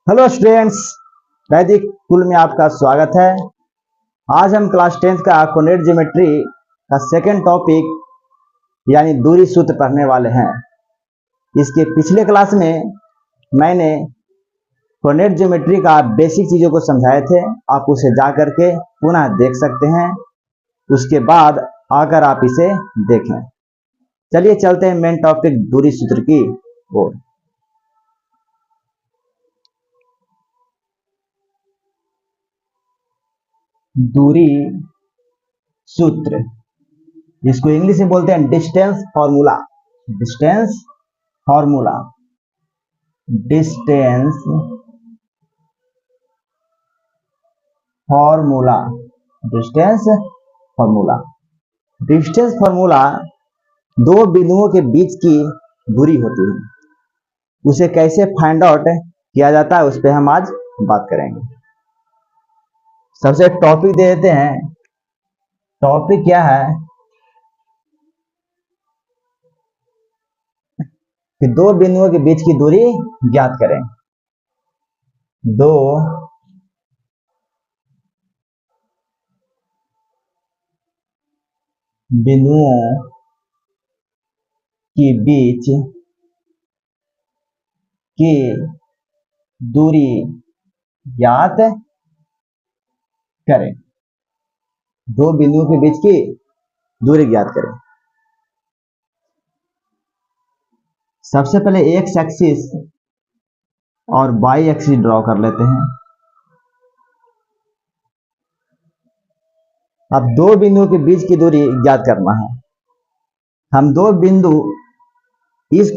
Hello students, वैदिक school में आपका स्वागत है। आज हम क्लास 10th का कोऑर्डिनेट ज्योमेट्री का सेकंड टॉपिक यानी दूरी सूत्र पढ़ने वाले हैं। इसके पिछले क्लास में मैंने कोऑर्डिनेट ज्योमेट्री का बेसिक चीज़ों को समझाए थे। आप उसे जा करके पुनः देख सकते हैं, उसके बाद आकर आप इसे देखें। चलिए चलते हैं मेन टॉपिक दूरी सूत्र की ओर। दूरी सूत्र, जिसको इंग्लिश में बोलते हैं distance formula. Distance formula, distance formula, distance formula. Distance formula दो बिंदुओं के बीच की दूरी होती है, उसे कैसे फाइंड आउट किया जाता है उस पर हम आज बात करेंगे। सबसे टॉपिक दे देते हैं। टॉपिक क्या है कि दो बिंदुओं के बीच की दूरी ज्ञात करें। दो बिंदुओं के बीच की दूरी ज्ञात करें। दो बिंदुओं के बीच की दूरी ज्ञात करें। सबसे पहले एक्स एक्सिस और वाई एक्सिस ड्रॉ कर लेते हैं। अब दो बिंदुओं के बीच की दूरी ज्ञात करना है। हम दो बिंदु इस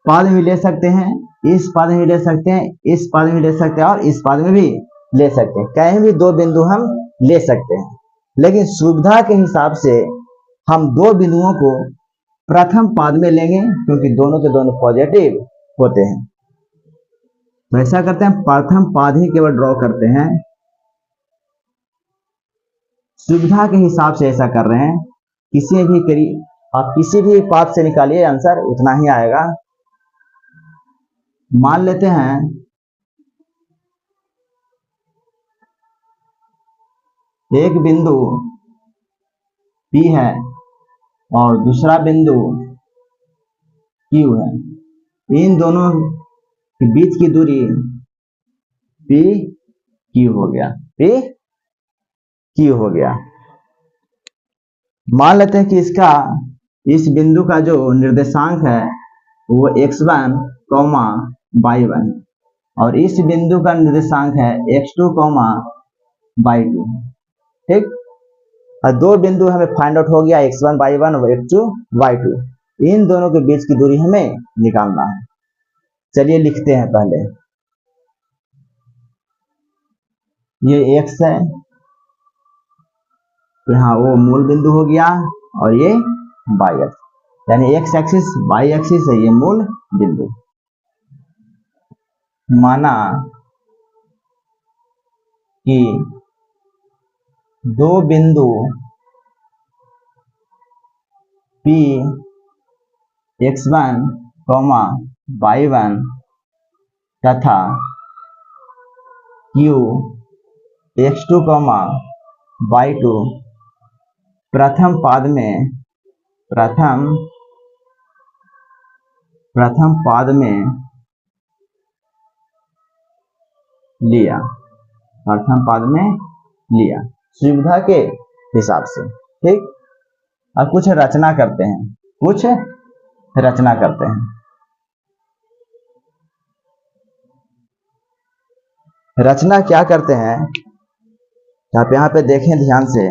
पाद में ले सकते हैं, इस पाद में ले सकते हैं, इस पाद में ले सकते हैं और इस पाद में भी ले सकते हैं। कहीं भी दो बिंदु हम ले सकते हैं, लेकिन सुविधा के हिसाब से हम दो बिंदुओं को प्रथम पाद में लेंगे, क्योंकि दोनों के दोनों पॉजिटिव होते हैं। तो ऐसा करते हैं, प्रथम पाद ही केवल ड्रॉ करते हैं। सुविधा के हिसाब से ऐसा कर रहे हैं। किसी भी आप किसी भी पाद से निकालिए, आंसर उतना ही आएगा। मान लेते हैं एक बिंदु P है और दूसरा बिंदु Q है। इन दोनों के बीच की दूरी P Q हो गया। P Q हो गया। मान लेते हैं कि इस बिंदु का जो निर्देशांक है वो x1, y1 और इस बिंदु का निर्देशांक है x2, y2। ठीक, और दो बिंदु हमें फाइंड आउट हो गया, x1, y1 और x2, y2। इन दोनों के बीच की दूरी हमें निकालना है। चलिए लिखते हैं। पहले ये x है, यहाँ वो मूल बिंदु हो गया, और ये y एक्सिस, यानी x एक्सिस y एक्सिस है, ये मूल बिंदु। माना कि दो बिंदु P x1, y1 तथा Q x2, y2 प्रथम पाद में लिया। प्रथम पाद में लिया सुविधा के हिसाब से। ठीक, अब कुछ रचना करते हैं। रचना क्या करते हैं, आप यहाँ पे देखें ध्यान से,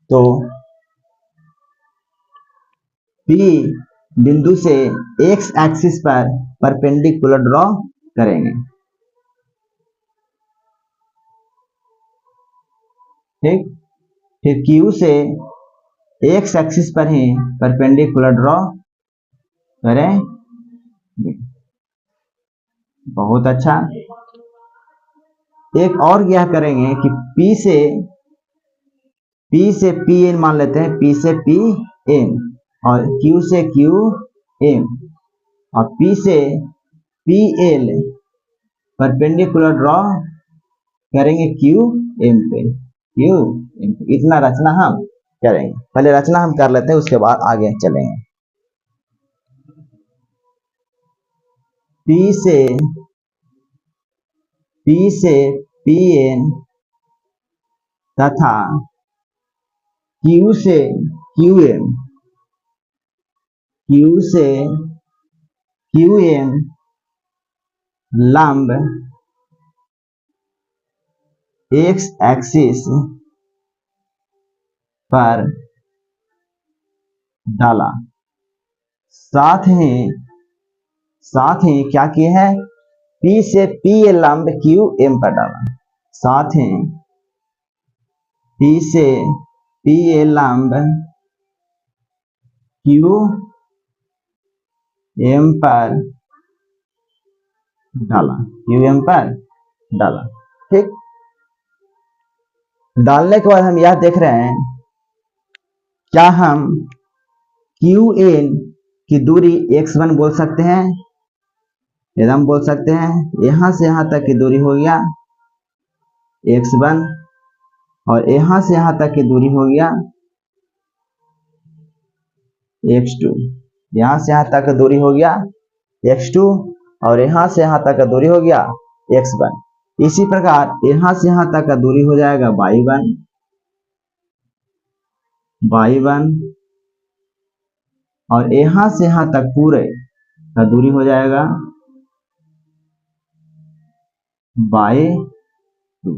तो P बिंदु से x एक्सिस पर परपेंडिकुलर ड्रॉ करेंगे। ठीक, फिर Q से x एक्सिस पर ही परपेंडिकुलर ड्रॉ करें। बहुत अच्छा। एक और क्या करेंगे कि P से Pn मान लेते हैं, P से Pn और Q से Qm और P से PL परपेंडिकुलर ड्रॉ करेंगे क्यू एम पे, क्यू एम पे इतना रचना हम करेंगे। पहले रचना हम कर लेते हैं, उसके बाद आगे चलेंगे। पी से पी एन तथा क्यू से क्यू एम, क्यू से क्यू एम लंब एक्स एक्सिस पर डाला। साथ ही क्या किए हैं, पी से पी ए लंब क्यू एम पर डाला। साथ ही पी से पी ए लंब क्यू एम पर डाला, क्यू एम पर डाला। ठीक, डालने के बाद हम यह देख रहे हैं, क्या हम क्यू एन की दूरी x1 बोल सकते हैं? एकदम बोल सकते हैं। यहां से यहां तक की दूरी हो गया x1 और यहां से यहां तक की दूरी हो गया x2। यहां से यहां तक की दूरी हो गया x2 और यहां से यहां तक का दूरी हो गया x1। इसी प्रकार यहां से यहां तक का दूरी हो जाएगा y1 और यहां से यहां तक पूरे का दूरी हो जाएगा y2।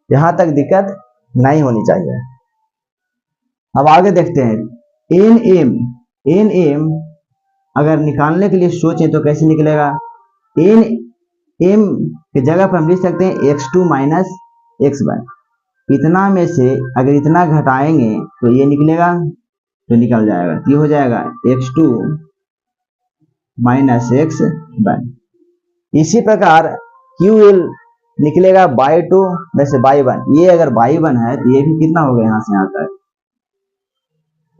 यहां तक दिक्कत नहीं होनी चाहिए। अब आगे देखते हैं। एन एम अगर निकालने के लिए सोचें तो कैसे निकलेगा? एन एम की जगह पर हम लिख सकते हैं x2 माइनस x1। इतना में से अगर इतना घटाएंगे तो ये निकलेगा, तो निकल जाएगा, ये हो जाएगा x2 माइनस x1। इसी प्रकार QL निकलेगा y2 में से y1। ये अगर y1 है तो ये भी कितना होगा, यहां से यहां तक,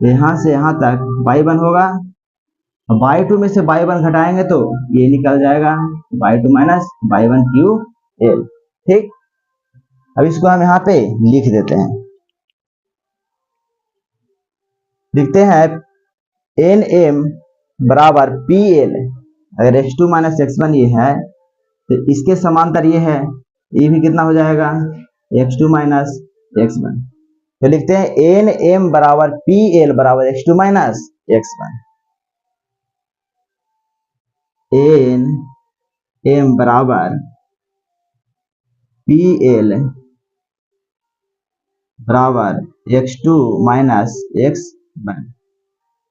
यहां से यहां तक y1 होगा। y2 में से y1 घटाएंगे तो ये निकल जाएगा y2 माइनस y1 QL। ठीक, अब इसको हम यहाँ पे लिख देते हैं। लिखते हैं एन एम बराबर पी एल। अगर x2 माइनस x1 ये है तो इसके समांतर ये है, ये भी कितना हो जाएगा x2 माइनस x1। तो लिखते हैं एन एम बराबर पी एल बराबर x2 minus x1। N M बराबर पी एल बराबर x2 माइनस x1।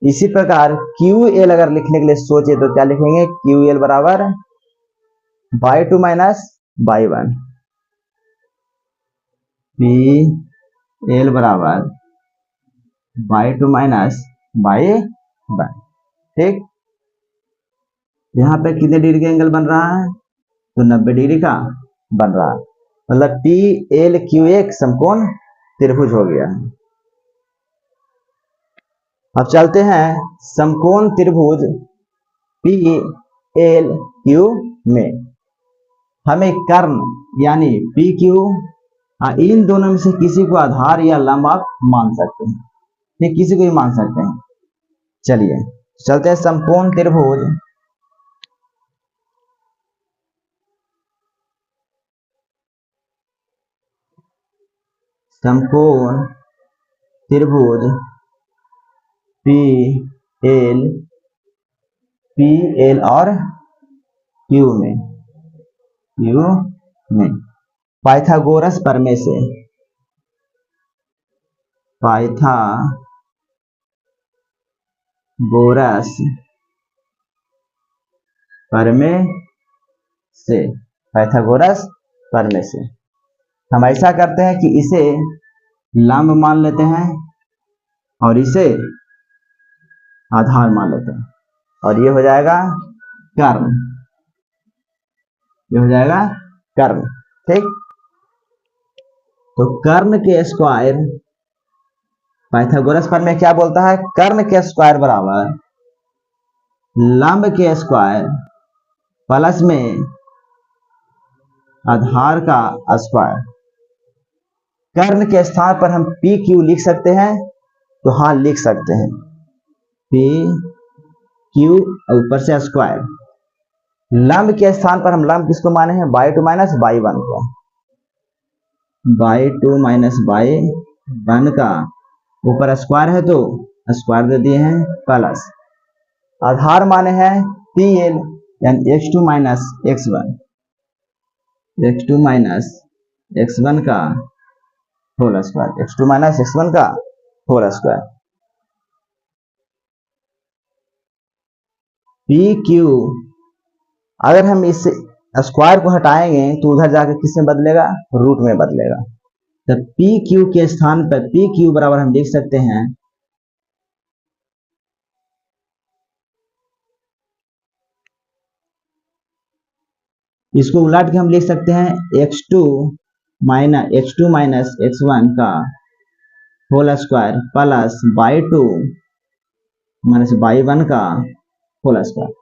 इसी प्रकार QL अगर लिखने के लिए सोचे तो क्या लिखेंगे, QL बराबर y2 माइनस y1। PL बराबर y2 माइनस y1। ठीक, यहाँ पे कितने डिग्री का एंगल बन रहा है, तो 90 डिग्री का बन रहा है। मतलब PLQ एक समकोण त्रिभुज हो गया। अब चलते हैं समकोण त्रिभुज PLQ में। हमें कर्ण यानी PQ इन दोनों में से किसी को आधार या लंब आप मान सकते हैं, ठीक, किसी को भी मान सकते हैं। चलिए चलते हैं समकोण त्रिभुज PL और Q में पाइथागोरस प्रमेय से, पाइथागोरस प्रमेय से हम ऐसा करते हैं कि इसे लंब मान लेते हैं और इसे आधार मान लेते हैं, और ये हो जाएगा कर्ण, ये हो जाएगा कर्ण। ठीक, तो कर्ण के स्क्वायर, पाइथागोरस प्रमेय क्या बोलता है, कर्ण के स्क्वायर बराबर लंब के स्क्वायर प्लस में आधार का स्क्वायर। कर्ण के स्थान पर हम पी क्यू लिख सकते हैं, तो हाँ लिख सकते हैं, पी क्यू ऊपर से स्क्वायर। लंब के स्थान पर हम लंब किसको माने हैं, y two minus y one को, y two minus y one का ऊपर स्क्वायर है तो स्क्वायर दे दिए हैं, प्लस आधार माने हैं पी एल यानी x two minus x one, x two minus x one का whole square, x two minus x one का होल स्क्वायर। पी क्यू अगर हम इस स्क्वायर को हटाएंगे तो उधर जाकर किस में बदलेगा, रूट में बदलेगा। तो पी क्यू के स्थान पर पी क्यू बराबर हम लिख सकते हैं इसको उलट के हम लिख सकते हैं x two minus x one का whole square plus y two minus y one का होल स्क्वायर।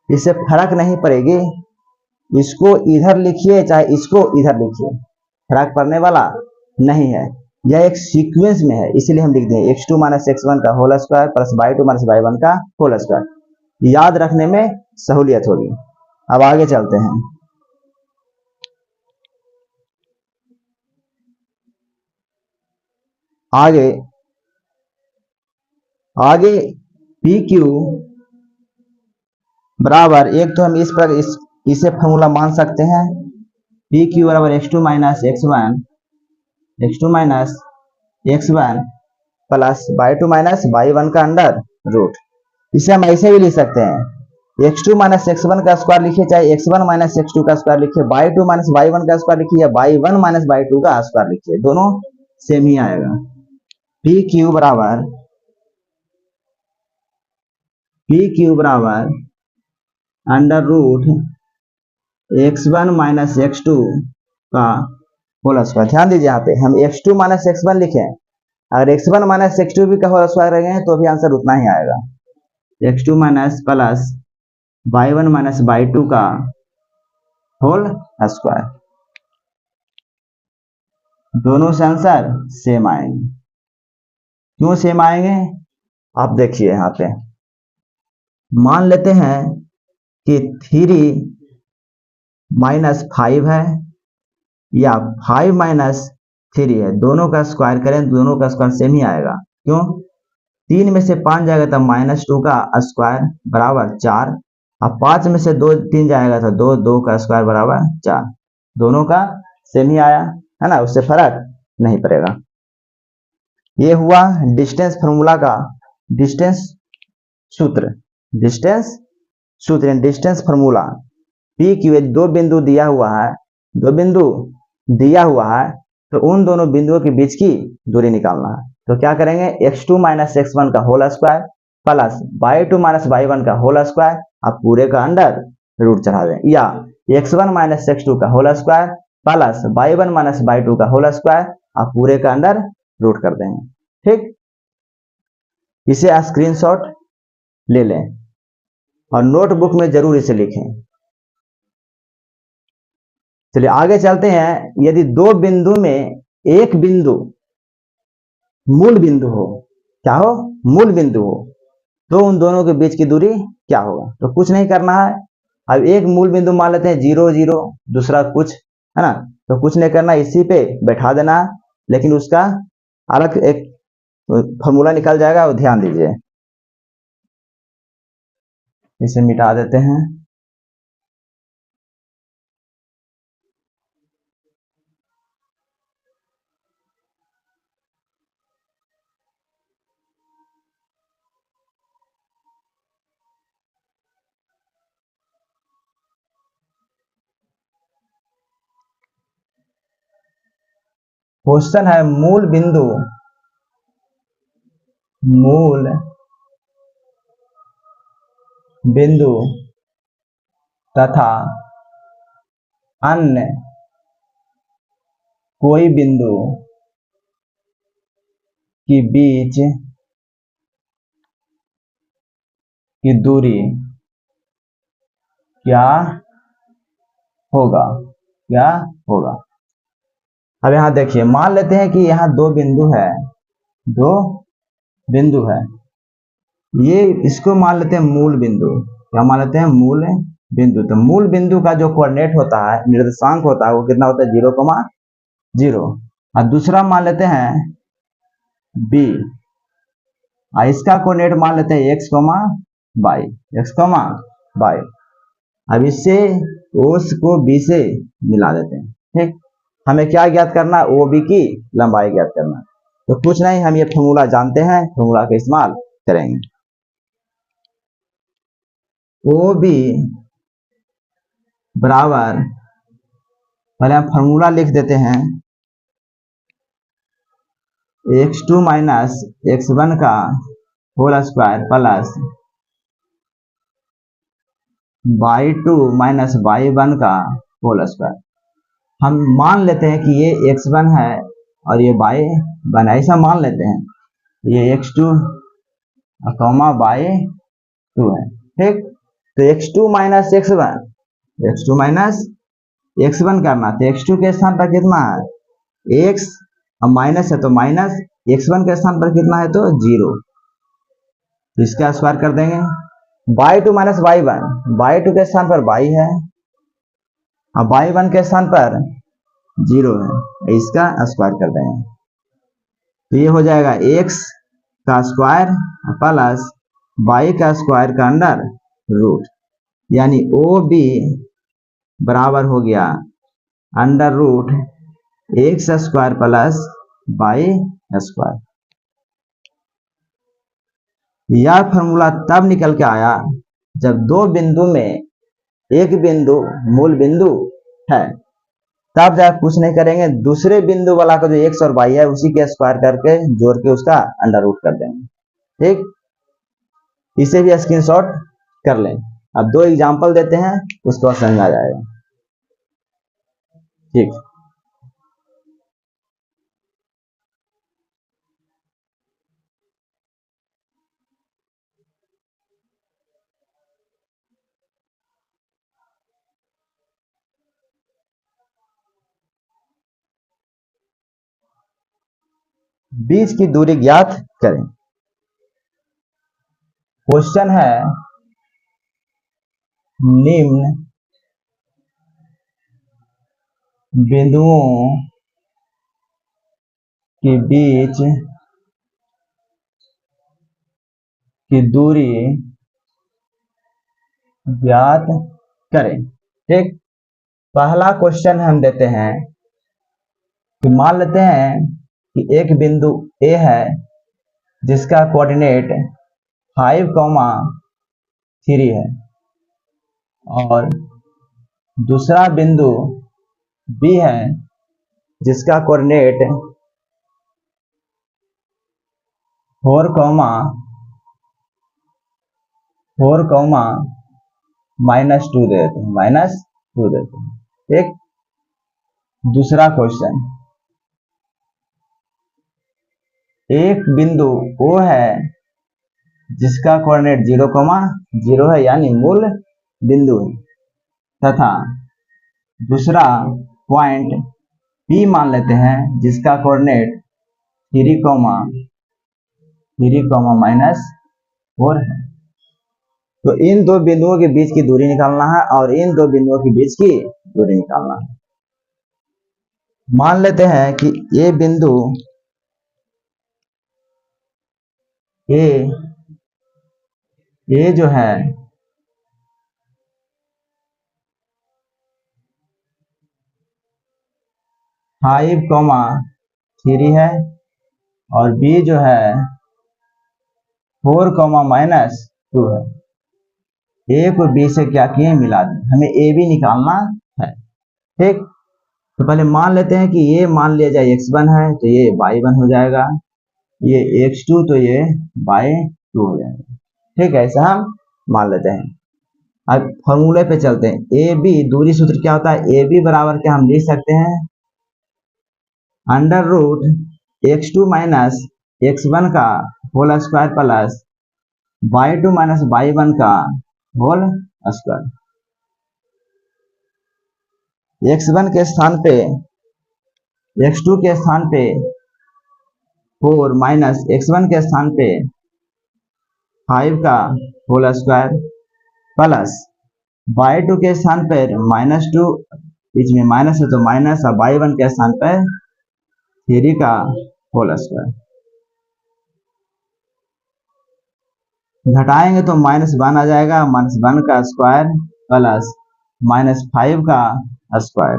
इससे फर्क नहीं पड़ेगी, इसको इधर लिखिए चाहे इसको इधर लिखिए, फर्क पड़ने वाला नहीं है। यह एक सीक्वेंस में है, इसीलिए हम लिख दें x two minus x one का whole square plus y two minus y one का होल स्क्वायर। याद रखने में सहूलियत होगी। अब आगे चलते हैं। आगे पी क्यू बराबर एक तो हम इस पर इसे फॉर्मूला मान सकते हैं, पी क्यू बराबर x two minus x one plus y two minus y one का अंडर रूट। इसे हम ऐसे भी लिख सकते हैं, x two minus x one का स्क्वायर लिखिए चाहे x one minus x two का स्क्वायर लिखिए, y two minus y one का स्क्वायर लिखिए या y one minus by two का स्क्वायर लिखिए, दोनों सेम ही आएगा। पी क्यू बराबर under root x one minus x two का होल स्क्वायर। ध्यान दीजिए यहाँ पे हम x two minus x one लिखे, अगर x one minus x two भी का होल स्क्वायर रहेंगे तो भी आंसर उतना ही आएगा, x two minus plus by one minus by two का होल स्क्वायर। दोनों से आंसर सेम आएंगे। क्यों सेम आएंगे आप देखिए यहाँ पे, मान लेते हैं कि 3 माइनस 5 है या 5 माइनस 3 है, दोनों का स्क्वायर करें दोनों का स्क्वायर सेम ही आएगा। क्यों, 3 में से 5 जाएगा तो माइनस 2 का स्क्वायर बराबर 4, अब 5 में से 2 3 जाएगा तो 2 2 का स्क्वायर बराबर 4, दोनों का सेम ही आया है ना, उससे फर्क नहीं पड़ेगा। ये हुआ डिस्टेंस फॉर्मूला का सूत्र डिस्टेंस फॉर्मूला। पी क्यू दो बिंदु दिया हुआ है तो उन दोनों बिंदुओं के बीच की दूरी निकालना है। तो क्या करेंगे, x two minus x one का whole square plus y two minus y one का होल स्क्वायर, आप पूरे का अंडर रूट चढ़ा दें, या x one minus x two का whole square plus by one minus by two का होल स्क्वायर, आप पूरे का अंडर रूट कर देंगे। ठीक, इसे स्क्रीनशॉट ले लें और नोटबुक में जरूर इसे लिखें। चलिए आगे चलते हैं। यदि दो बिंदु में एक बिंदु मूल बिंदु हो, क्या हो, मूल बिंदु हो, तो उन दोनों के बीच की दूरी क्या होगा। तो कुछ नहीं करना है, अब एक मूल बिंदु मान लेते हैं 0 0, दूसरा कुछ है ना, तो कुछ नहीं करना, इसी पे बैठा देना, लेकिन उसका अलग एक फॉर्मूला निकल जाएगा, वो ध्यान दीजिए। इसे मिटा देते हैं। क्वेश्चन है मूल बिंदु तथा अन्य कोई बिंदु के बीच की दूरी क्या होगा, क्या होगा। अब यहां देखिए, मान लेते हैं कि यहाँ दो बिंदु है, दो बिंदु है, ये इसको मान लेते हैं मूल बिंदु। क्या मान लेते हैं? मूल बिंदु। तो मूल बिंदु का जो कोऑर्डिनेट होता है, निर्देशांक होता है, वो कितना होता है? 0,0। और दूसरा मान लेते हैं बी, और इसका कोऑर्डिनेट मान लेते हैं x, y, x, y। अब इससे ओस को बी से मिला देते हैं। ठीक, हमें क्या ज्ञात करना है? ओ बी की लंबाई ज्ञात करना है। तो कुछ नहीं, हम ये फॉर्मूला जानते हैं, फॉर्मूला का इस्तेमाल करेंगे। ओ बी बराबर, पहले हम फॉर्मूला लिख देते हैं, x2 माइनस x1 का whole square plus y2 minus y1 का होल स्क्वायर। हम मान लेते हैं कि ये x1 है और ये y1 है, ऐसा मान लेते हैं। ये x2 y2 है। ठीक, तो x2 minus x1, x2 minus x1 करना, तो x2 के स्थान पर कितना है? x, अब माइनस है तो माइनस, x1 के स्थान पर कितना है? तो 0। तो इसका स्क्वायर कर देंगे। y2 माइनस y1, y2 के स्थान पर y है, अब y1 के स्थान पर 0 है, इसका स्क्वायर कर देंगे। तो ये हो जाएगा x का स्क्वायर प्लस y का स्क्वायर का अंडर रूट, यानी ओ बी बराबर हो गया under root x square plus y square. यह फॉर्मूला तब निकल के आया जब दो बिंदु में एक बिंदु मूल बिंदु है, तब जब कुछ नहीं करेंगे, दूसरे बिंदु वाला का जो एक्स और वाई है उसी के स्क्वायर करके जोड़ के उसका अंडर रूट कर देंगे। ठीक, इसे भी स्क्रीनशॉट कर लें। अब दो एग्जांपल देते हैं, उसको समझ आ जाएगा। ठीक, बीच की दूरी ज्ञात करें। क्वेश्चन है, निम्न बिंदुओं के बीच की दूरी ज्ञात करें। ठीक, पहला क्वेश्चन हम देते हैं कि मान लेते हैं कि एक बिंदु ए है जिसका कोऑर्डिनेट 5,3 है, और दूसरा बिंदु बी है जिसका कोऑर्डिनेट 4,-2 देते हैं, -2 देते हैं। ठीक, दूसरा क्वेश्चन, एक बिंदु ओ है जिसका कोऑर्डिनेट 0,0 है, यानी मूल बिंदु है, तथा दूसरा पॉइंट P मान लेते हैं जिसका कोऑर्डिनेट 3,-4 है। तो इन दो बिंदुओं के बीच की दूरी निकालना है और इन दो बिंदुओं के बीच की दूरी निकालना है। मान लेते हैं कि ये बिंदु ए जो है (5,3) है और बी जो है 4,-2 है। ए को बी से क्या किए? मिला दें। हमें ए बी निकालना है। ठीक, तो पहले मान लेते हैं कि ये मान लिया जाए x1 है तो ये y1 हो जाएगा, ये x2 तो ये y2 हो जाएगा। ठीक है, ऐसा हम मान लेते हैं। अब फॉर्मूले पे चलते हैं। ए बी दूरी सूत्र क्या होता है? ए बी बराबर क्या हम लिख सकते हैं? Under root x2 minus x1 का whole square plus y2 minus y1 का होल स्क्वायर। x1 के स्थान पे x2 के स्थान पे 4 माइनस x1 के स्थान पे 5 का होल स्क्वायर प्लस y2 के स्थान पर -2, बीच में माइनस है तो माइनस, और y1 के स्थान पर 3 का होल स्क्वायर। घटाएंगे तो -1 आ जाएगा, -1 का स्क्वायर प्लस -5 का स्क्वायर।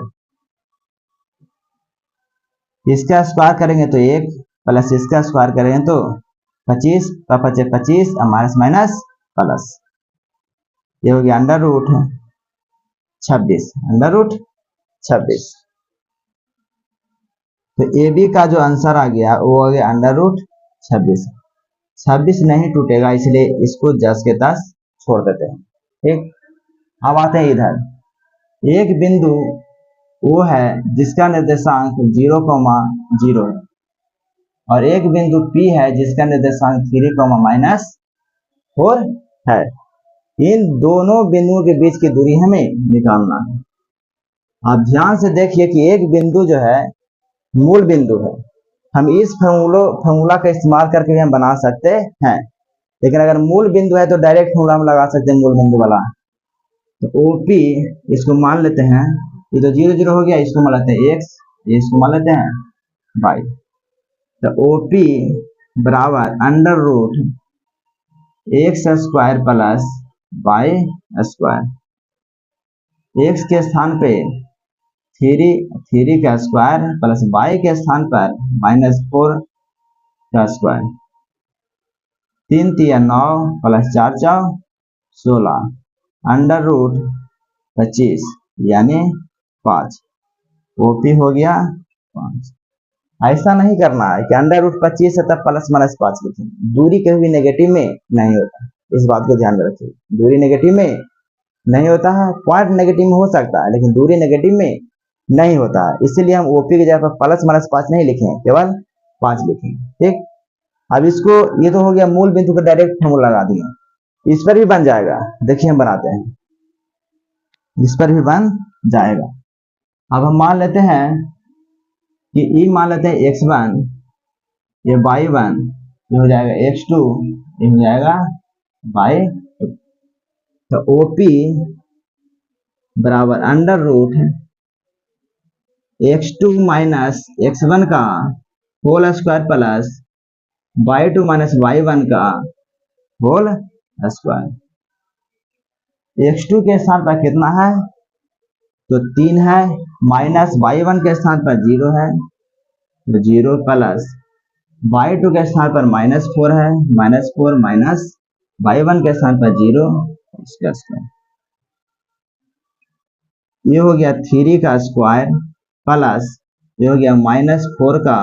इसका स्क्वायर करेंगे तो 1 प्लस इसका स्क्वायर करेंगे तो 25, 25 और माइनस माइनस प्लस, ये हो गया अंडर रूट 26, अंडर रूट 26। तो ए बी का जो आंसर आ गया वो आ गया अंडर रूट 26। 26 नहीं टूटेगा, इसलिए इसको 10 के 10 छोड़ देते हैं। ठीक, अब आते हैं इधर। एक बिंदु वो है जिसका निर्देशांक 0,0 है और एक बिंदु P है जिसका निर्देशांक 3,-4 है। इन दोनों बिंदुओं के बीच की दूरी हमें निकालना है। आप ध्यान से देखिए कि एक बिंदु जो है मूल बिंदु है, हम इस फॉर्मूला का इस्तेमाल करके भी हम बना सकते हैं, लेकिन अगर मूल बिंदु है तो डायरेक्ट फॉर्मूला हम लगा सकते हैं मूल बिंदु वाला। तो OP इसको मान लेते हैं, ये तो 0 0 हो गया, इसको मान लेते हैं x, इसको मान लेते हैं y। तो OP बराबर under root x square plus y square. x के स्थान पे 3 का स्क्वायर प्लस y के स्थान पर -4 का स्क्वायर। 3 3 9 प्लस 4 4 16 अंडर रूट 25 यानी 5। OP हो गया 5। ऐसा नहीं करना है कि अंडर रूट 25 है तब प्लस माइनस 5 लिखें। दूरी कभी भी नेगेटिव में नहीं होता, इस बात को ध्यान में रखिए। दूरी नेगेटिव में नहीं होता है, पॉइंट नेगेटिव में हो सकता है लेकिन दूरी नेगेटिव में नहीं होता है, इसीलिए हम OP की जगह पर प्लस माइनस 5 नहीं लिखें, केवल 5 लिखें। ठीक, अब इसको, ये तो हो गया मूल बिंदु का डायरेक्ट फॉर्मूला लगा दिया, इस पर भी बन जाएगा। देखिए हम बनाते हैं, इस पर भी बन जाएगा। अब हम मान लेते हैं कि E मान लेते हैं x1, ये y1, ये हो जाएगा x2, ये हो जाएगा y2। तो OP बराबर under root x2 minus x1 का whole square plus y2 minus y1 का होल स्क्वायर। x2 के स्थान पर कितना है तो 3 है, माइनस y1 के स्थान पर 0 है तो 0 प्लस y2 के स्थान पर -4 है, -4 माइनस y1 के स्थान पर 0, इसका स्क्वायर। ये हो गया 3 का स्क्वायर प्लस ये हो गया -4 का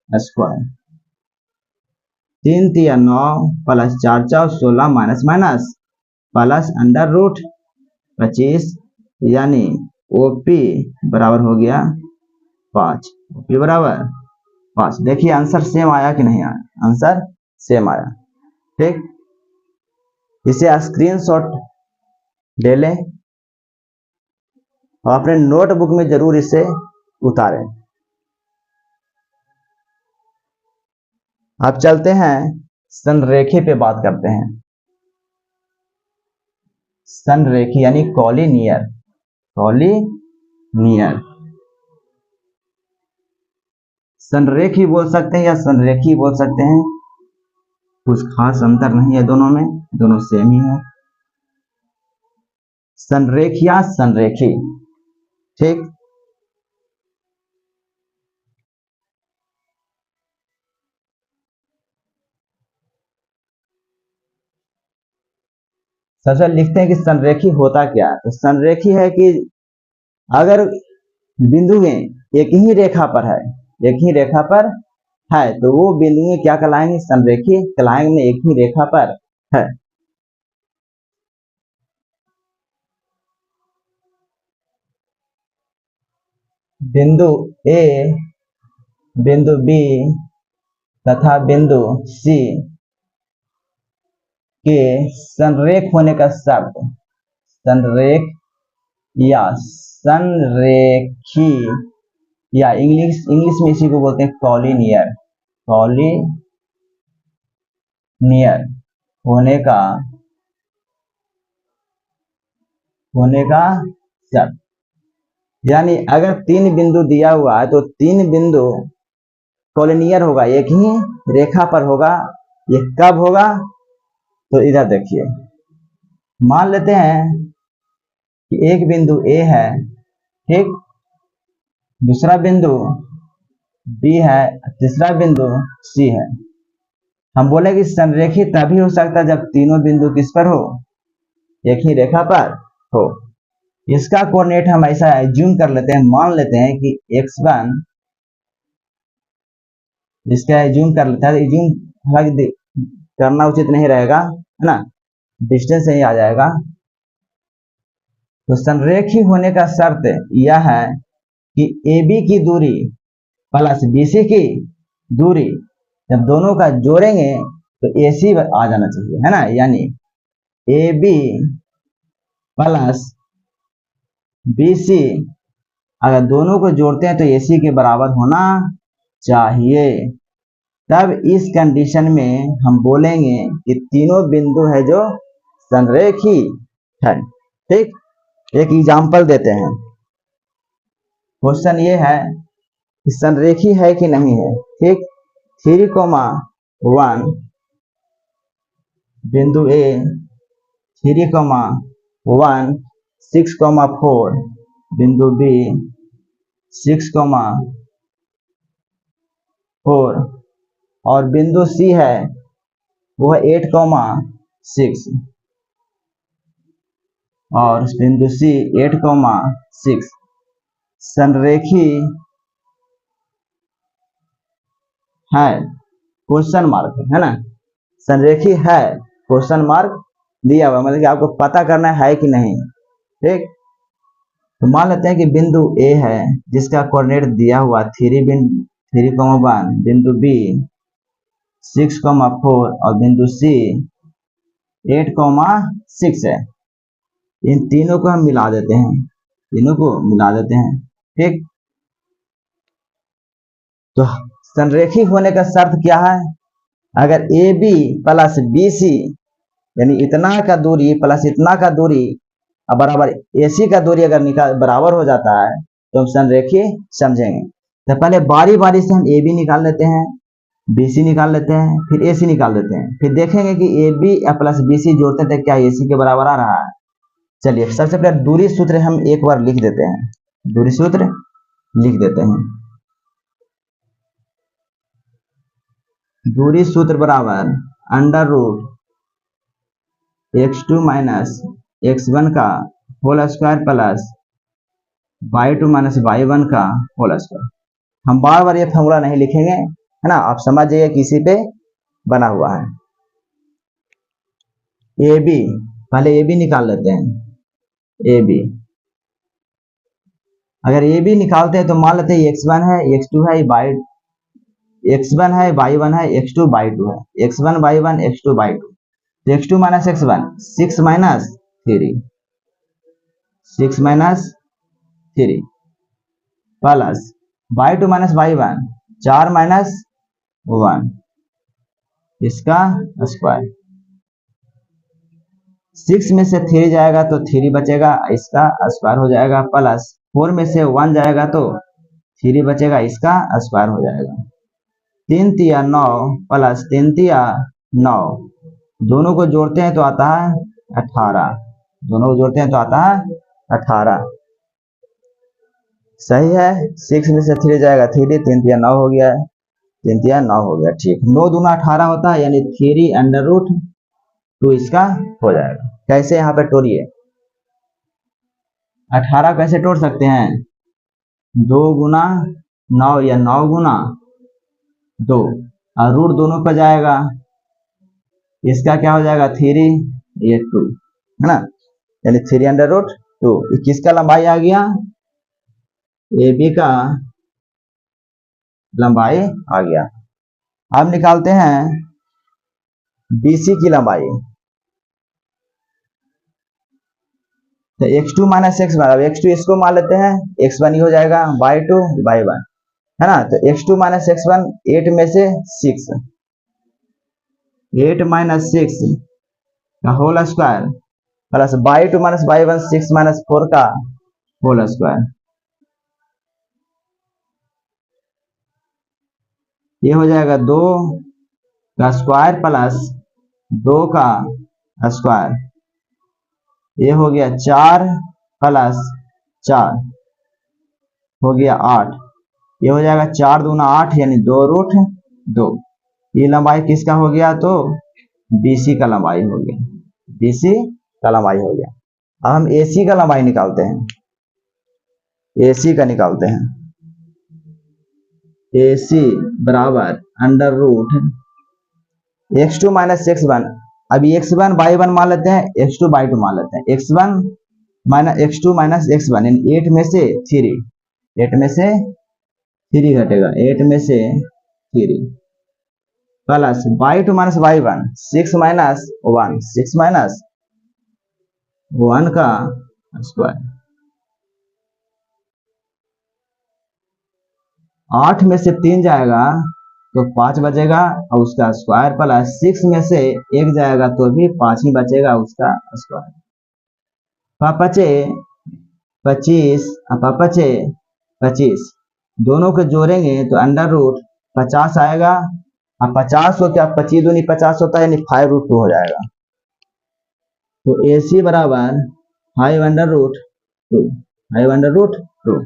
square. 3 3 9 plus 4 4 16 minus minus plus under root 25 यानी OP बराबर हो गया 5। OP बराबर 5। देखिए आंसर सेम आया कि नहीं आया, आंसर सेम आया। ठीक, इसे स्क्रीनशॉट ले लें और अपने नोटबुक में जरूर इसे उतारें। अब चलते हैं संरेखी पे बात करते हैं। संरेखी यानी कॉलिनियर, कॉलिनियर संरेखी बोल सकते हैं या संरेखी बोल सकते हैं, कुछ खास अंतर नहीं है दोनों में, दोनों सेम ही है। संरेखिया संरेखी। ठीक, सबसे लिखते हैं कि संरेखी होता क्या है। तो संरेखी है कि अगर बिंदुएं एक ही रेखा पर है, एक ही रेखा पर है तो वो बिंदुएं क्या कहलाएंगे, संरेखी कहलाएंगे, एक ही रेखा पर है। बिंदु A, बिंदु B तथा बिंदु C के संरेख होने का शब्द संरेख या संरेखी या इंग्लिश में इसी को बोलते हैं कॉलिनियर होने का शर्त। यानी अगर 3 बिंदु दिया हुआ है तो 3 बिंदु कॉलिनियर होगा, एक ही रेखा पर होगा। ये कब होगा? तो इधर देखिए, मान लेते हैं कि एक बिंदु A है, ठीक, दूसरा बिंदु B है, तीसरा बिंदु C है। हम बोले कि संरेखी तभी हो सकता है जब तीनों बिंदु किस पर हो? एक ही रेखा पर हो। इसका कोऑर्डिनेट हम ऐसा एज्यूम कर लेते हैं, मान लेते हैं कि x1, इसका एज्यूम कर लेते हैं। एज्यूम हालांकि करना उचित नहीं रहेगा, है ना, डिस्टेंस से ही आ जाएगा। तो संरेखी होने का शर्त यह है कि AB की दूरी प्लस BC की दूरी जब दोनों का जोड़ेंगे तो AC आ जाना चाहिए, है ना। यानी AB प्लस BC अगर दोनों को जोड़ते हैं तो AC के बराबर होना चाहिए। तब इस कंडीशन में हम बोलेंगे कि तीनों बिंदु है जो संरेखी है, ठीक। एक एग्जांपल देते हैं। क्वेश्चन ये है कि संरेखी है कि नहीं है, ठीक। 3,1 बिंदु A, 3,1 6,4 बिंदु B, 6,4 और बिंदु C है वो है 8,6 और बिंदु C 8,6 संरेखी है, क्वेश्चन मार्क, है ना। संरेखी है, क्वेश्चन मार्क दिया हुआ, मतलब कि आपको पता करना है कि नहीं, ठीक। तो मान लेते हैं कि बिंदु A है जिसका कोऑर्डिनेट दिया हुआ 3,1 बिंदु B 6,4 और बिंदु C 8,6 है। इन तीनों को हम मिला देते हैं, ठीक। तो संरेखी होने का शर्त क्या है? अगर AB प्लस BC यानी इतना का दूरी प्लस इतना का दूरी बराबर AC का दूरी अगर बराबर हो जाता है तो हम संरेखी समझेंगे। तो पहले बारी बारी से हम AB निकाल लेते हैं, BC निकाल लेते हैं, फिर AC निकाल लेते हैं, फिर देखेंगे कि AB प्लस BC जोड़ते थे क्या AC के बराबर आ रहा है। चलिए सबसे पहले दूरी सूत्र हम एक बार लिख देते हैं, दूरी सूत्र लिख देते हैं। दूरी सूत्र बराबर under root x2 minus x1 का whole square plus y2 minus y1 का होल स्क्वायर। हम बार बार ये फॉर्मूला नहीं लिखेंगे, है ना, आप समझ जाइए किसी पे बना हुआ है। AB पहले AB निकाल लेते हैं, AB अगर AB निकालते हैं तो मान लेते हैं x1 है, x2 है, x1 है, y1 है, x2 y2 है, x1 y1 x2 y2। तो x2 minus x1 6 minus 3 plus y2 minus y1 4 minus 1 इसका स्क्वायर। 6 में से 3 जाएगा तो 3 बचेगा, इसका स्क्वायर हो जाएगा, प्लस 4 में से 1 जाएगा तो 3 बचेगा, इसका स्क्वायर हो जाएगा। 3 तिया 9 प्लस 3 तिया 9 दोनों को जोड़ते हैं तो आता है 18, दोनों को जोड़ते हैं तो आता है 18। सही है, 6 में से 3 जाएगा 3, 3 तिया 9 हो गया, 3 तिया 9 हो गया, ठीक। 9 दूना 18 होता है, यानी 3 अंडर रूट 2 इसका हो जाएगा। कैसे यहाँ पे तोड़िए, 18 कैसे तोड़ सकते हैं? 2 गुना 9 या 9 गुना 2 और रूट दोनों पर जाएगा, इसका क्या हो जाएगा 3, ये 2, है ना, यानी 3 अंडर रूट 2। किसका लंबाई आ गया? AB का लंबाई आ गया। अब निकालते हैं BC की लंबाई। तो x2 माइनस एक्स वन, अब x2 इसको मान लेते हैं, x1 ही हो जाएगा, y2 y1, है ना। तो x2 माइनस x1 8 में से 6, 8 माइनस 6 का whole square plus y2 minus y1 6 minus 4 का होल स्क्वायर, ये हो जाएगा 2 का स्क्वायर प्लस 2 का स्क्वायर, ये हो गया 4 प्लस 4 हो गया 8, ये हो जाएगा 4 दूना 8 यानी 2 रूट 2। ये लंबाई किसका हो गया, तो BC का लंबाई हो गया, BC का लंबाई हो गया। अब हम AC का लंबाई निकालते हैं, AC का निकालते हैं। AC बराबर under root x2 minus x1, अभी x1 y1 मान लेते हैं, x2 y2 मान लेते हैं, x1 minus x2 minus x1 यानी 8 में से 3, 8 में से 3 घटेगा, 8 में से 3 plus y2 minus y1 6 minus 1, 6 minus 1 का स्क्वायर, 8 में से 3 जाएगा तो 5 बचेगा और उसका स्क्वायर प्लस 6 में से 1 जाएगा तो भी 5 ही बचेगा उसका स्क्वायर। पापचे 25 पापचे 25 दोनों को जोड़ेंगे तो अंडर रूट 50 आएगा, और 50 हो क्या 25 दूनी 50 होता है यानी 5 रूट 2 हो जाएगा। तो AC बराबर 5 अंडर रूट 2, 5 अंडर रूट 2।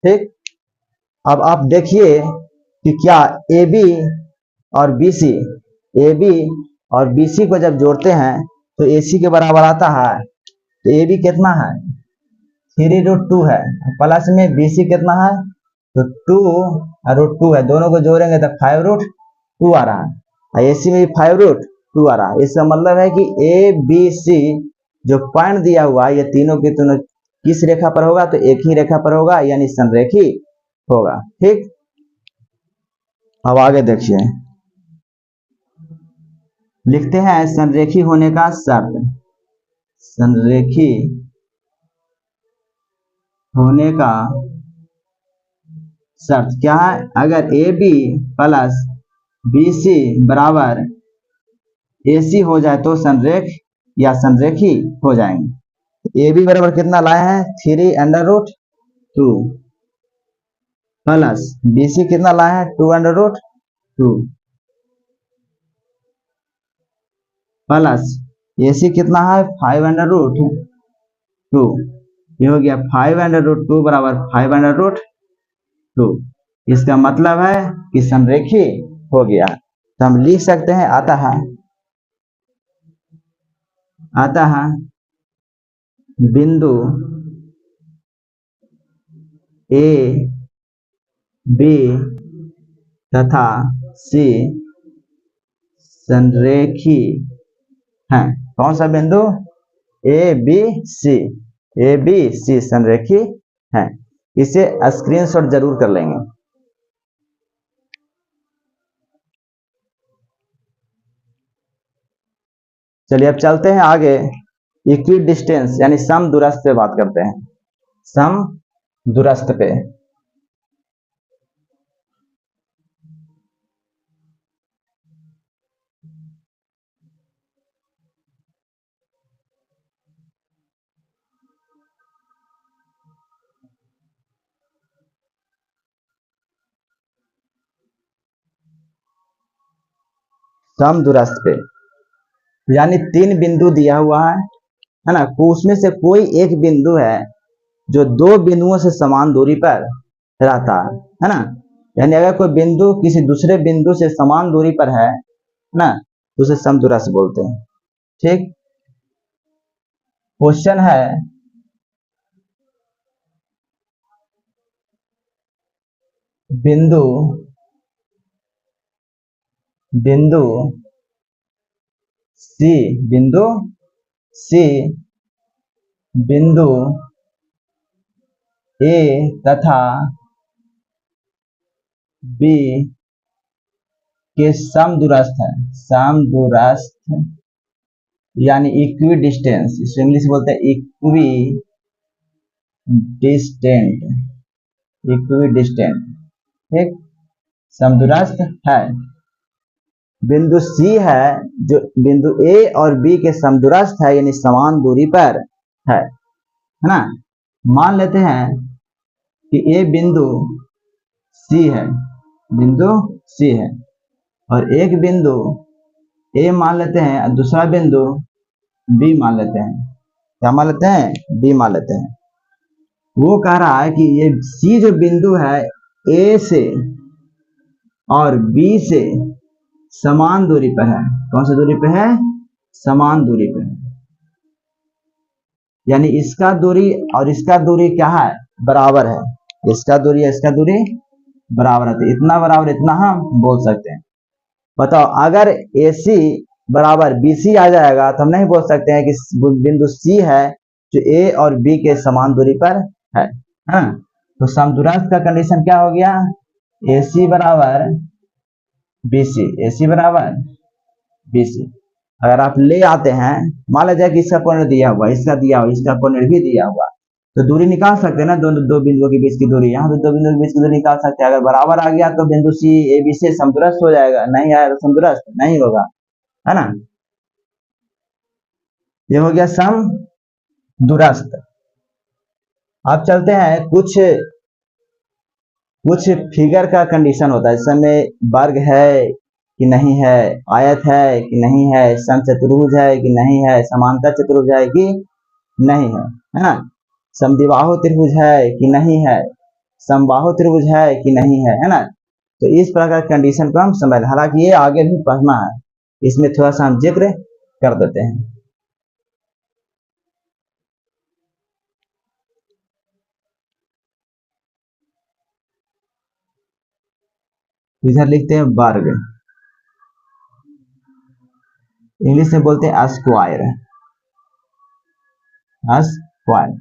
ठीक, अब आप देखिए कि क्या AB और BC, AB और BC को जब जोड़ते हैं तो AC के बराबर आता है, तो AB कितना है 3 रूट 2 है, प्लस में BC कितना है तो 2 रूट 2 है, दोनों को जोड़ेंगे तो 5 रूट 2 आ रहा है, और AC में भी 5 रूट 2 आ रहा है। इसका मतलब है कि ABC जो पॉइंट दिया हुआ है ये तीनों के तीनों किस रेखा पर होगा, तो एक ही रेखा पर होगा यानी संरेखी होगा। ठीक, अब आगे देखिए, लिखते हैं संरेखी होने का शर्त, संरेखी होने का शर्त क्या है, अगर AB प्लस BC बराबर AC हो जाए तो संरेख या संरेखी हो जाएंगे। AB बराबर कितना लाए हैं 3 अंडर रूट 2 प्लस BC कितना लाए हैं 2 अंडर रूट 2 प्लस AC कितना है 5 अंडर रूट 2, ये हो गया 5 अंडर रूट 2 बराबर 5 अंडर रूट 2। इसका मतलब है कि संरेखी हो गया। तो हम लिख सकते हैं आता है बिंदु A B तथा C संरेखी है। कौन सा बिंदु A B C संरेखी है। इसे स्क्रीनशॉट जरूर कर लेंगे। चलिए अब चलते हैं आगे, इक्वी डिस्टेंस यानी सम दूरस्थ पे बात करते हैं, सम दूरस्थ पे। सम दूरस्थ पे यानी 3 बिंदु दिया हुआ है ना, उसमें से कोई एक बिंदु है जो 2 बिंदुओं से समान दूरी पर रहता है ना। यानी अगर कोई बिंदु किसी दूसरे बिंदु से समान दूरी पर है ना तो उसे समदूरस्थ बोलते हैं। ठीक, क्वेश्चन है बिंदु C बिंदु A तथा B के समदूरस्थ है, समदूरस्थ यानी इक्वी डिस्टेंस, इसको इंग्लिश बोलते हैं इक्वी डिस्टेंट, इक्वी डिस्टेंट, ठीक, समदूरस्थ है। बिंदु सी है जो बिंदु ए और बी के समदूरस्थ है, यानी समान दूरी पर है ना। मान लेते हैं कि ए बिंदु सी है, बिंदु सी है, और एक बिंदु ए मान लेते हैं और दूसरा बिंदु बी मान लेते हैं। क्या मान लेते हैं? बी मान लेते हैं। वो कह रहा है कि ये सी जो बिंदु है ए से और बी से समान दूरी पर है। कौन सी दूरी पर है? समान दूरी पर है, यानी इसका दूरी और इसका दूरी क्या है? बराबर है। इसका दूरी है, इसका दूरी बराबर है, तो इतना बराबर इतना हम बोल सकते हैं। बताओ, अगर AC बराबर BC आ जाएगा तो हम नहीं बोल सकते हैं कि बिंदु C है जो A और B के समान दूरी पर है। हाँ, तो समदूरस्थ का कंडीशन क्या हो गया? AC बराबर BC, AC बराबर BC। अगर आप ले आते हैं, मान लीजिए कि इसका कोण दिया हुआ, इसका दिया हुआ, इसका कोण भी दिया हुआ, तो दूरी निकाल सकते हैं ना, दो बिंदुओं के बीच की दूरी। यहाँ पे दो बिंदुओं के बीच की दूरी निकाल सकते हैं। अगर बराबर आ गया तो बिंदु C AB से समदूरस्थ हो जाएगा, नहीं आया तो समदूरस्थ नहीं होगा, है ना। ये हो गया समदूरस्थ। अब चलते हैं कुछ फिगर का कंडीशन होता है, इसमें वर्ग है कि नहीं है, आयत है कि नहीं है, समचतुर्भुज है कि नहीं है, समांतर चतुर्भुज है कि नहीं है ना, समद्विबाहु त्रिभुज है कि नहीं है, समबाहु त्रिभुज है कि नहीं है ना। तो इस प्रकार की कंडीशन को हम समझ, हालांकि ये आगे भी पढ़ना है, इसमें थोड़ा सा हम जिक्र कर देते हैं। इधर लिखते हैं वर्ग, इंग्लिश में बोलते हैं स्क्वायर, स्क्वायर।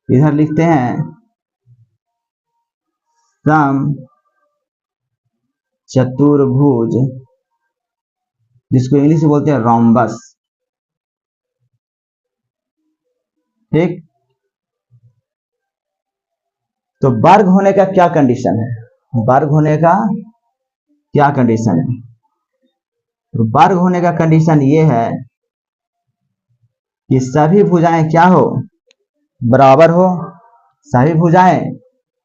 इधर लिखते हैं सम चतुर्भुज, जिसको इंग्लिश में बोलते हैं रोम्बस, ठीक। तो वर्ग होने का क्या कंडीशन है? वर्ग होने का क्या कंडीशन है? तो वर्ग होने का कंडीशन ये है कि सभी भुजाएं क्या हो? बराबर हो। सभी भुजाएं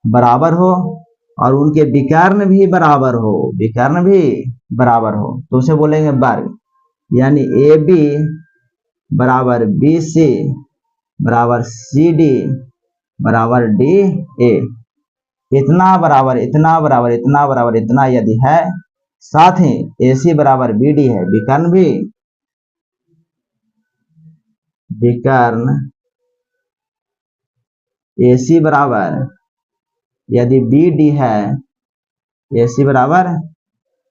बराबर हो और उनके विकर्ण भी बराबर हो, विकर्ण भी बराबर हो, तो उसे बोलेंगे वर्ग। यानी AB बराबर BC बराबर CD बराबर DA। इतना बराबर इतना बराबर इतना बराबर इतना यदि है, साथ ही AC बराबर BD है, विकर्ण भी, विकर्ण AC बराबर यदि BD है, AC बराबर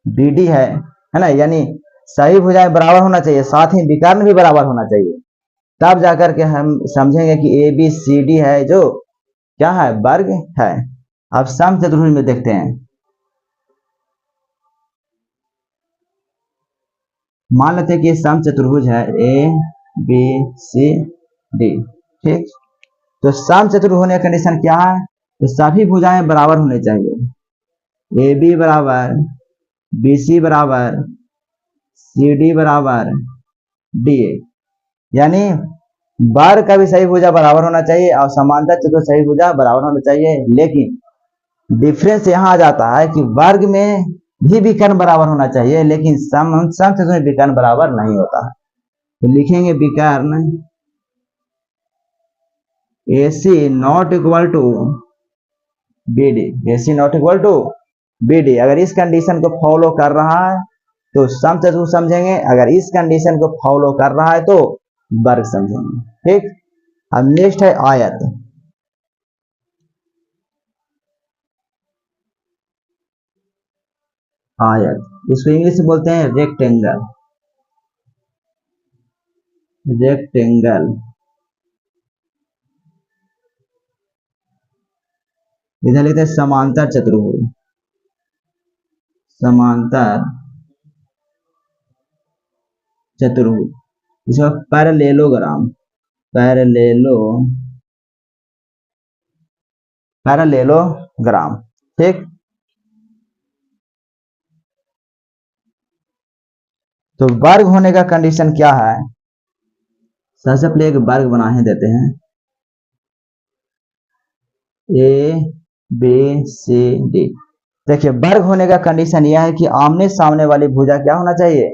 BD है ना, यानी सभी भुजाएं बराबर होना चाहिए, साथ ही विकर्ण भी बराबर होना चाहिए, तब जाकर के हम समझेंगे कि ABCD है जो क्या है? वर्ग है। अब समचतुर्भुज में देखते हैं। मान लेते हैं कि समचतुर्भुज है ABCD, ठीक। तो समचतुर्भुज होने का कंडीशन क्या है? तो सभी भुजाएं बराबर होने चाहिए। AB बराबर BC बराबर CD बराबर DA, यानी वर्ग का भी सही भुजा बराबर होना चाहिए और समांतर चतुर्भुज सही भुजा बराबर होना चाहिए। लेकिन डिफरेंस यहाँ आ जाता है कि वर्ग में भी विकर्ण बराबर होना चाहिए, लेकिन समचतुर्भुज में विकर्ण बराबर नहीं होता है। तो लिखेंगे विकर्ण AC not equal to BD, AC not equal to BD। अगर इस कंडीशन को फॉलो कर रहा है तो समचतुर्भुज समझेंगे, अगर इस कंडीशन को फॉलो कर रहा है तो वर्ग समझेंगे, ठीक। अब नेक्स्ट है आयत। आयत इसको इंग्लिश में बोलते हैं रेक्टेंगल, रेक्टेंगल। इधर लिखते हैं समांतर चतुर्भुज, समांतर चतुर्भुज। इसका पैरेलेलोग्राम, पैरेलेलोग्राम। ठीक, तो वर्ग होने का कंडीशन क्या है? सबसे पहले एक वर्ग बना ही देते हैं, ए बी सी डी। देखिए वर्ग होने का कंडीशन यह है कि आमने सामने वाली भुजा क्या होना चाहिए?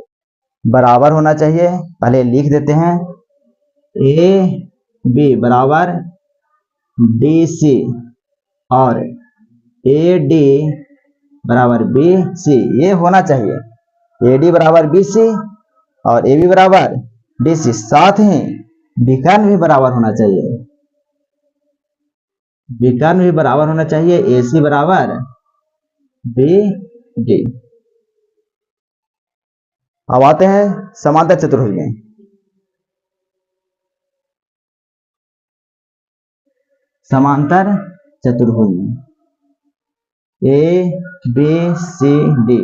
बराबर होना चाहिए। पहले लिख देते हैं, ए बी बराबर डी सी और ए डी बराबर बी सी, ये होना चाहिए। ए डी बराबर बी सी और ए बी बराबर डी सी, साथ ही विकर्ण भी बराबर होना चाहिए, विकर्ण भी बराबर होना चाहिए, ए सी बराबर बी डी। अब आते हैं समांतर चतुर्भुज में। समांतर चतुर्भुज में ए बी सी डी,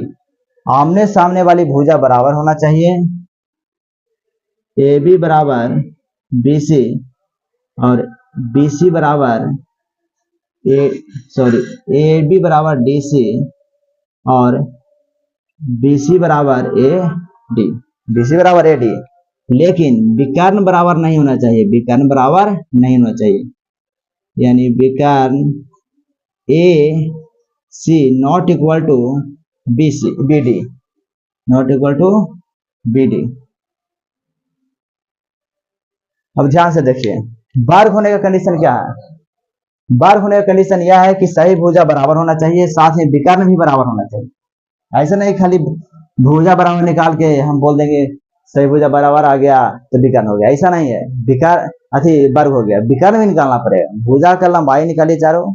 आमने सामने वाली भुजा बराबर होना चाहिए। ए बी बराबर बी सी और बी सी बराबर ए बी बराबर डी सी और बी सी बराबर ए डी, बी सी बराबर ए डी। लेकिन विकर्ण बराबर नहीं होना चाहिए, विकर्ण बराबर नहीं होना चाहिए, यानी विकर्ण A C not equal to B C B D, not equal to B D. अब ध्यान से देखिए, वर्ग होने का कंडीशन क्या है? वर्ग होने का कंडीशन यह है कि सही भुजा बराबर होना चाहिए, साथ ही विकर्ण भी बराबर होना चाहिए। ऐसा नहीं खाली भुजा बराबर निकाल के हम बोल देंगे सही भुजा बराबर आ गया तो विकर्ण हो गया, ऐसा नहीं है। विकर्ण अति वर्ग हो गया, विकर्ण भी निकालना पड़ेगा। भुजा का लंबाई निकालिए चारों,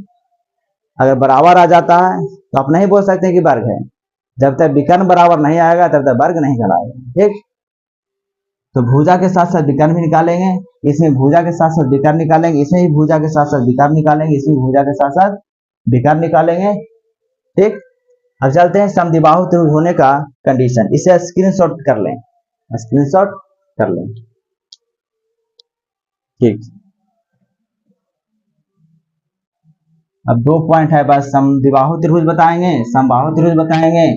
अगर बराबर आ जाता है तो आप नहीं बोल सकते कि वर्ग है। जब तक विकर्ण बराबर नहीं आएगा तब तक वर्ग नहीं कहलाएगा। ठीक, तो भुजा के साथ साथ विकर्ण भी निकालेंगे, इसमें भुजा के साथ साथ विकर्ण निकालेंगे, इसमें भी भुजा के साथ साथ विकर्ण निकालेंगे, इसमें भुजा के साथ साथ विकर्ण निकालेंगे। ठीक, अब चलते हैं समद्विबाहु त्रिभुज होने का कंडीशन। इसे स्क्रीनशॉट कर लें, स्क्रीनशॉट कर लें। ठीक, अब 2 पॉइंट है बस, समद्विबाहु त्रिभुज बताएंगे, समबाहु त्रिभुज बताएंगे,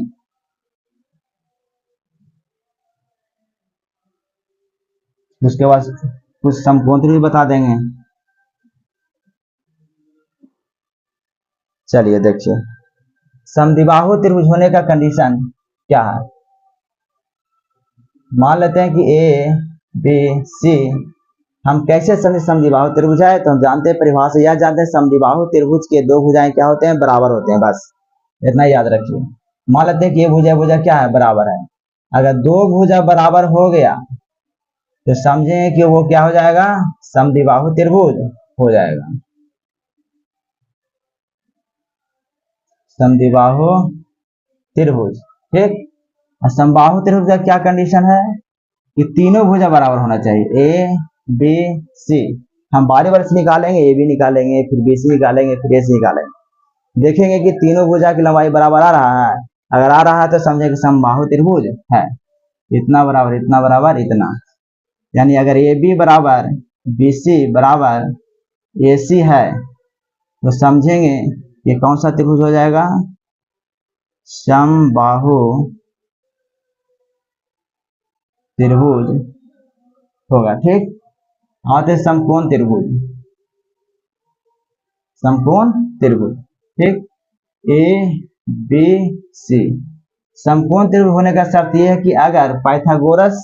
उसके बाद कुछ समकोण त्रिभुज बता देंगे। चलिए देखिए, समद्विबाहु त्रिभुज होने का कंडीशन क्या है? मान लेते हैं कि ए बी सी, हम कैसे समझे समद्विबाहु त्रिभुज है? तो हम जानते हैं, परिभाषा यह जानते हैं, समद्विबाहु त्रिभुज के दो भुजाएं क्या होते हैं? बराबर होते हैं, बस इतना याद रखिए। मान लेते हैं कि ये भुजा क्या है? बराबर है। अगर दो भुजा बराबर हो गया तो समझेंगे कि वो क्या हो जाएगा? समद्विबाहु त्रिभुज हो जाएगा। समद्विबाहु त्रिभुज। ठीक, और समबाहु त्रिभुज का क्या कंडीशन है? कि तीनों भुजा बराबर होना चाहिए, ए बी सी। हम बारी बारी से निकालेंगे, ए बी निकालेंगे, फिर बी सी निकालेंगे, फिर ए सी निकालेंगे, देखेंगे कि तीनों भुजा की लंबाई बराबर आ रहा है। अगर आ रहा है तो समझे कि समबाहु त्रिभुज है। इतना बराबर इतना बराबर इतना, यानी अगर ए बी बराबर बी सी बराबर ए सी है तो समझेंगे ये कौन सा त्रिभुज हो जाएगा? समबाहु त्रिभुज होगा। ठीक, आते समकोण त्रिभुज, समकोण त्रिभुज। ठीक, ए बी सी समकोण त्रिभुज होने का शर्त यह है कि अगर पाइथागोरस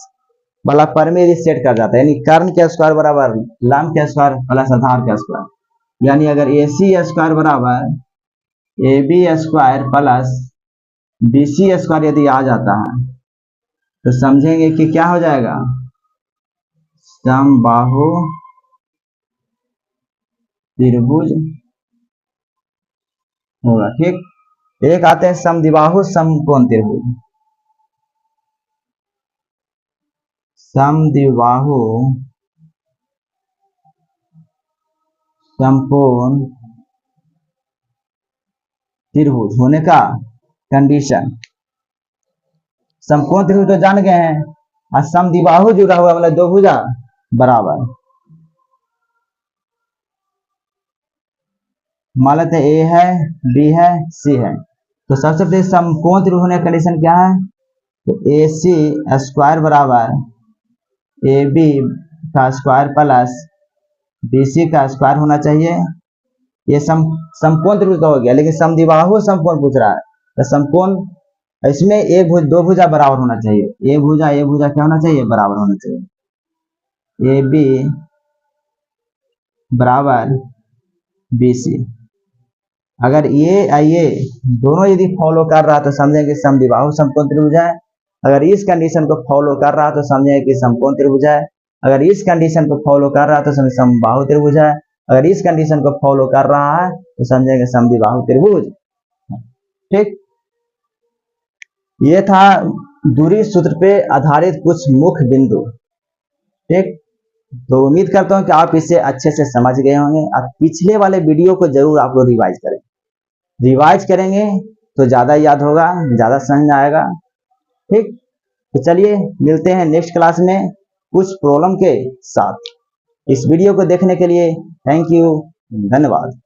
वाला प्रमेय यदि सेट कर जाता है, यानी कर्ण के स्क्वायर बराबर लंब के स्क्वायर प्लस आधार के स्क्वायर, यानी अगर ए सी स्क्वायर बराबर A B square plus B C square यदि आ जाता है तो समझेंगे कि क्या हो जाएगा? समबाहु त्रिभुज होगा। ठीक, एक आते हैं समद्विबाहु समकोण त्रिभुज। समद्विबाहु समकोण त्रिभुज होने का कंडीशन, समकोण त्रिभुज तो जान गए हैं, और समद्विबाहु जुड़ा हुआ मतलब दो भुजा बराबर। मान लेते हैं ए है, बी है, सी है। तो सबसे पहले समकोण त्रिभुज होने का कंडीशन क्या है? तो ए सी स्क्वायर बराबर ए बी का स्क्वायर प्लस बी सी का स्क्वायर होना चाहिए। ये समकोण त्रिभुज का हो गया, लेकिन समद्विबाहु समकोण पूछ रहा है। तो समकोण इसमें दो भुजा बराबर होना चाहिए। ए भुजा क्या होना चाहिए? बराबर होना चाहिए। ए बी बराबर बी सी। अगर ये दोनों यदि फॉलो कर रहा तो समझेंगे समद्विबाहु समकोण त्रिभुज है। अगर इस कंडीशन को फॉलो कर रहा तो समझेंगे कि समकोण त्रिभुज है। अगर इस कंडीशन को फॉलो कर रहा तो समझे समबाहु त्रिभुज है। अगर इस कंडीशन को फॉलो कर रहा है तो समझेंगे समद्विबाहु त्रिभुज। ठीक, ये था दूरी सूत्र पे आधारित कुछ मुख्य बिंदु। ठीक, तो उम्मीद करता हूं कि आप इसे अच्छे से समझ गए होंगे। अब पिछले वाले वीडियो को जरूर आप लोग रिवाइज करें। रिवाइज करेंगे तो ज्यादा याद होगा, ज्यादा समझ में आएगा। ठीक, तो चलिए मिलते हैं नेक्स्ट क्लास में कुछ प्रॉब्लम के साथ। इस वीडियो को देखने के लिए थैंक यू, धन्यवाद।